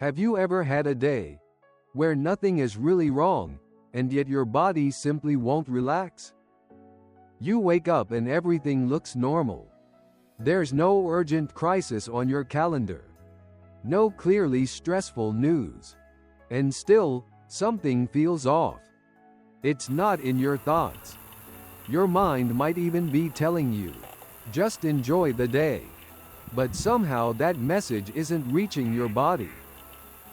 Have you ever had a day where nothing is really wrong, and yet your body simply won't relax? You wake up and everything looks normal. There's no urgent crisis on your calendar, no clearly stressful news, and still, something feels off. It's not in your thoughts. Your mind might even be telling you, just enjoy the day. But somehow that message isn't reaching your body.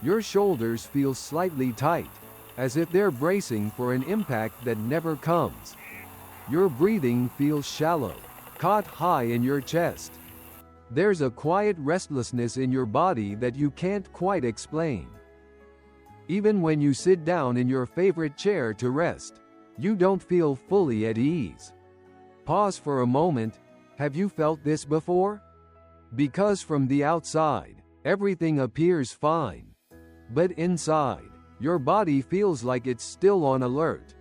Your shoulders feel slightly tight, as if they're bracing for an impact that never comes. Your breathing feels shallow, caught high in your chest. There's a quiet restlessness in your body that you can't quite explain. Even when you sit down in your favorite chair to rest, you don't feel fully at ease. Pause for a moment. Have you felt this before? Because from the outside, everything appears fine. But inside, your body feels like it's still on alert.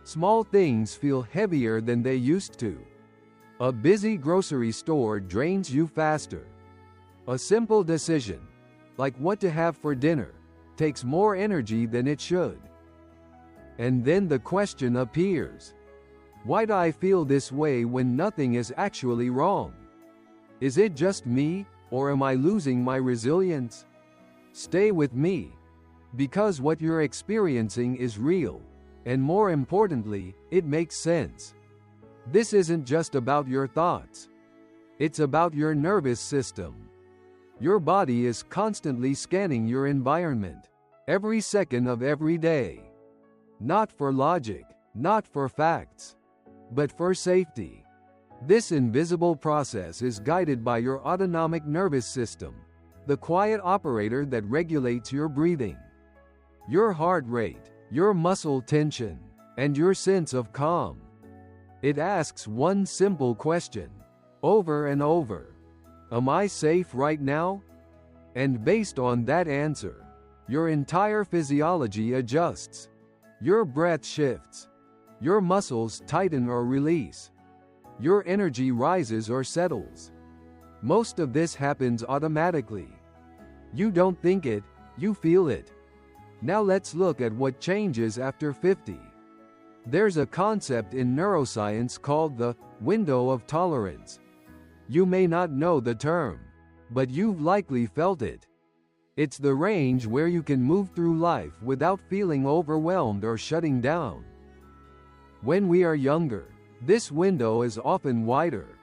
Small things feel heavier than they used to. A busy grocery store drains you faster. A simple decision, like what to have for dinner, takes more energy than it should. And then the question appears. Why do I feel this way when nothing is actually wrong? Is it just me, or am I losing my resilience? Stay with me, because what you're experiencing is real, and more importantly, it makes sense. This isn't just about your thoughts. It's about your nervous system. Your body is constantly scanning your environment, every second of every day. Not for logic, not for facts, but for safety. This invisible process is guided by your autonomic nervous system, the quiet operator that regulates your breathing, your heart rate, your muscle tension, and your sense of calm. It asks one simple question, over and over. Am I safe right now? And based on that answer, your entire physiology adjusts. Your breath shifts. Your muscles tighten or release. Your energy rises or settles. Most of this happens automatically. You don't think it, you feel it. Now let's look at what changes after 50. There's a concept in neuroscience called the window of tolerance. You may not know the term, but you've likely felt it. It's the range where you can move through life without feeling overwhelmed or shutting down. When we are younger, this window is often wider.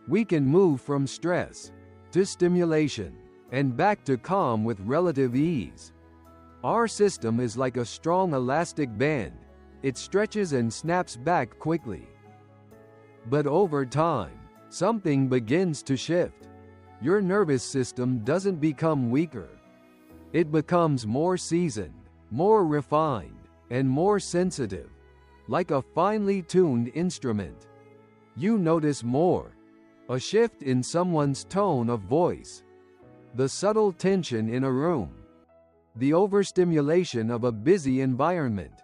We can move from stress to stimulation and back to calm with relative ease. Our system is like a strong elastic band. It stretches and snaps back quickly. But over time, something begins to shift. Your nervous system doesn't become weaker. It becomes more seasoned, more refined, and more sensitive, like a finely tuned instrument. You notice more. A shift in someone's tone of voice. The subtle tension in a room. The overstimulation of a busy environment.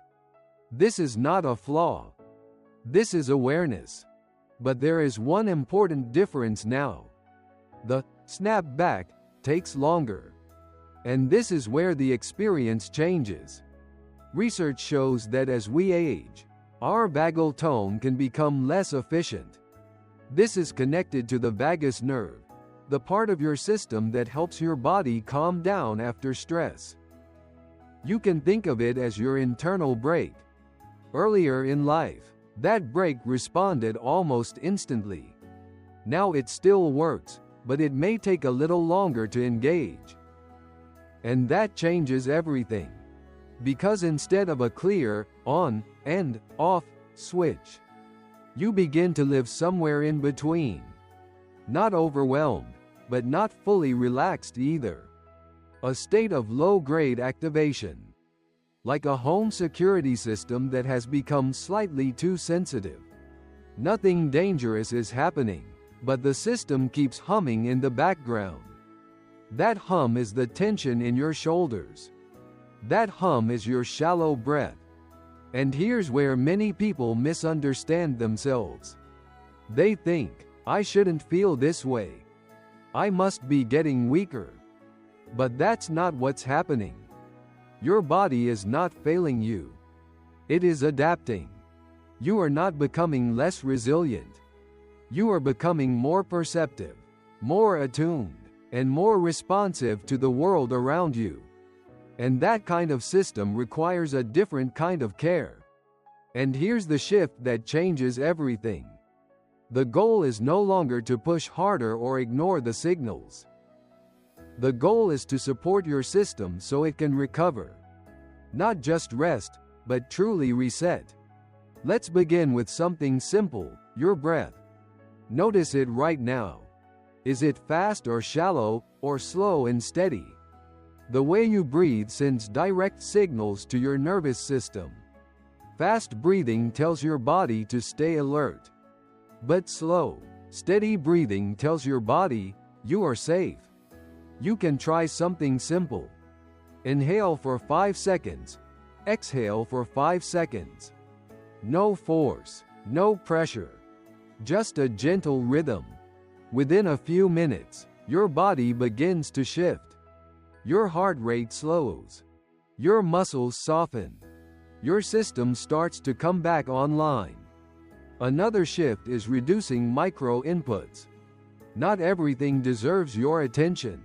This is not a flaw. This is awareness. But there is one important difference now. The snap back takes longer. And this is where the experience changes. Research shows that as we age, our vagal tone can become less efficient. This is connected to the vagus nerve, the part of your system that helps your body calm down after stress. You can think of it as your internal brake. Earlier in life, that brake responded almost instantly. Now it still works, but it may take a little longer to engage. And that changes everything. Because instead of a clear on and off switch, you begin to live somewhere in between. Not overwhelmed, but not fully relaxed either. A state of low-grade activation. Like a home security system that has become slightly too sensitive. Nothing dangerous is happening, but the system keeps humming in the background. That hum is the tension in your shoulders. That hum is your shallow breath. And here's where many people misunderstand themselves. They think, I shouldn't feel this way. I must be getting weaker. But that's not what's happening. Your body is not failing you. It is adapting. You are not becoming less resilient. You are becoming more perceptive, more attuned, and more responsive to the world around you. And that kind of system requires a different kind of care. And here's the shift that changes everything. The goal is no longer to push harder or ignore the signals. The goal is to support your system so it can recover. Not just rest, but truly reset. Let's begin with something simple, your breath. Notice it right now. Is it fast or shallow, or slow and steady? The way you breathe sends direct signals to your nervous system. Fast breathing tells your body to stay alert. But slow, steady breathing tells your body, you are safe. You can try something simple. Inhale for 5 seconds. Exhale for 5 seconds. No force, no pressure. Just a gentle rhythm. Within a few minutes, your body begins to shift. Your heart rate slows. Your muscles soften. Your system starts to come back online. Another shift is reducing micro inputs. Not everything deserves your attention.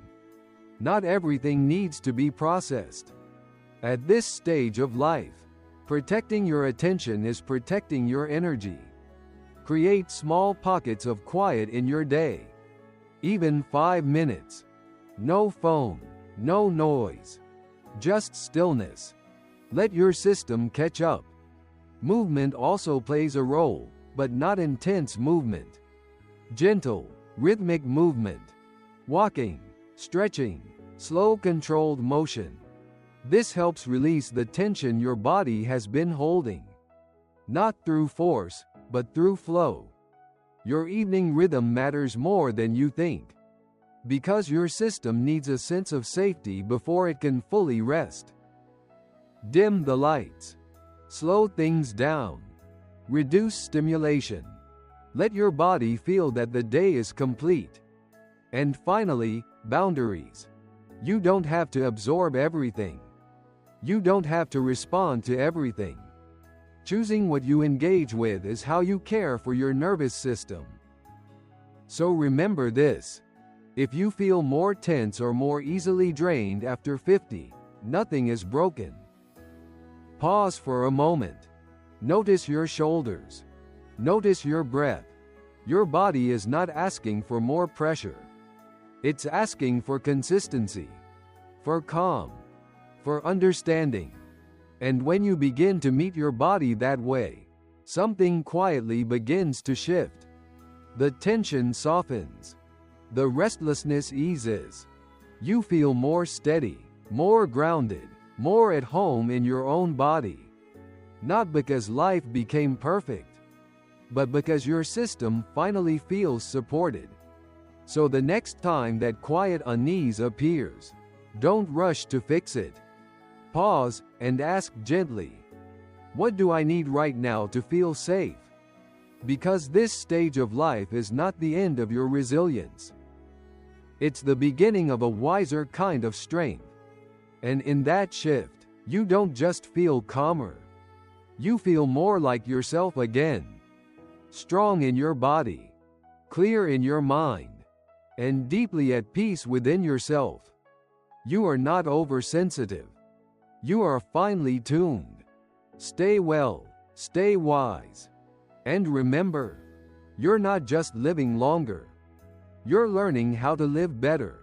Not everything needs to be processed. At this stage of life, protecting your attention is protecting your energy. Create small pockets of quiet in your day. Even 5 minutes. No phone, no noise. Just stillness. Let your system catch up. Movement also plays a role, but not intense movement. Gentle, rhythmic movement. Walking, stretching, slow controlled motion. This helps release the tension your body has been holding. Not through force, but through flow. Your evening rhythm matters more than you think. Because your system needs a sense of safety before it can fully rest. Dim the lights. Slow things down. Reduce stimulation. Let your body feel that the day is complete. And finally, boundaries. You don't have to absorb everything. You don't have to respond to everything. Choosing what you engage with is how you care for your nervous system. So remember this. If you feel more tense or more easily drained after 50, nothing is broken. Pause for a moment. Notice your shoulders. Notice your breath. Your body is not asking for more pressure. It's asking for consistency, for calm, for understanding. And when you begin to meet your body that way, something quietly begins to shift. The tension softens. The restlessness eases. You feel more steady, more grounded, more at home in your own body. Not because life became perfect, but because your system finally feels supported. So the next time that quiet unease appears, don't rush to fix it. Pause and ask gently, what do I need right now to feel safe? Because this stage of life is not the end of your resilience. It's the beginning of a wiser kind of strength. And in that shift, you don't just feel calmer. You feel more like yourself again. Strong in your body, clear in your mind, and deeply at peace within yourself. You are not oversensitive. You are finely tuned. Stay well, stay wise. And remember, you're not just living longer. You're learning how to live better.